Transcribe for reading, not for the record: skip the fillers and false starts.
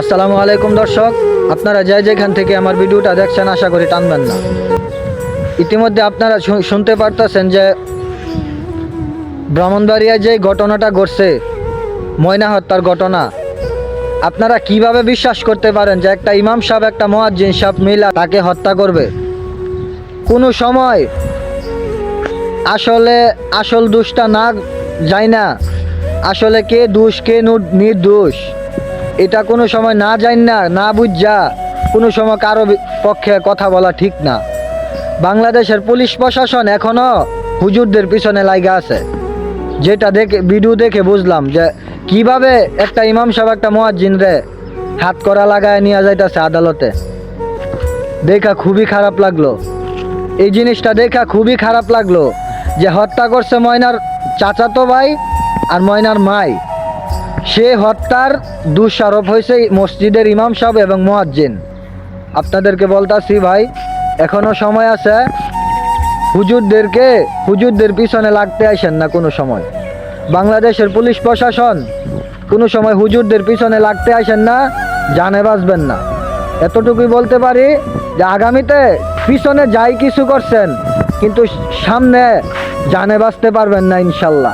আসসালামু আলাইকুম দর্শক, আপনারা যেখান থেকে আমার ভিডিওটা দেখছেন আশা করি টানবেন না। ইতিমধ্যে আপনারা শুনতে পারতেছেন যে ব্রাহ্মণবাড়িয়ায় যে ঘটনাটা ঘটছে, ময়না হত্যার ঘটনা, আপনারা কিভাবে বিশ্বাস করতে পারেন যে একটা ইমাম সাহেব একটা মুয়াজ্জিন সাহেব মিলা তাকে হত্যা করবে? কোনো সময় আসল দোষটা না যায় না, আসলে কে দোষ কে নির্দোষ এটা কোনো সময় না যাই না বুঝা কোনো সময় কারো পক্ষে কথা বলা ঠিক না। বাংলাদেশের পুলিশ প্রশাসন এখনো হুজুরদের পিছনে লাগা আছে, যেটা দেখে ভিডিও দেখে বুঝলাম যে কিভাবে একটা ইমাম সাহেব একটা মুয়াজ্জিন রে হাত করা লাগায় নিয়ে যাইতেছে আদালতে। দেখা খুবই খারাপ লাগলো, এই জিনিসটা দেখা খুবই খারাপ লাগলো যে হত্যা করছে ময়নার চাচাতো ভাই আর ময়নার মাই। সে হত্যার দোষারোপ হয়েছে মসজিদের ইমাম সাহেব এবং মুয়াজ্জিন। আপনাদেরকে বলতাছি ভাই, এখনো সময় আছে, হুজুরদের পিছনে লাগতে আসেন না কোনো সময়। বাংলাদেশের পুলিশ প্রশাসন কোনো সময় হুজুরদের পিছনে লাগতে আসেন না, জানে বাঁচবেন না। এতটুকুই বলতে পারি যে আগামীতে পিছনে যাই কিছু করছেন কিন্তু সামনে জানে বাঁচতে পারবেন না ইনশাল্লাহ।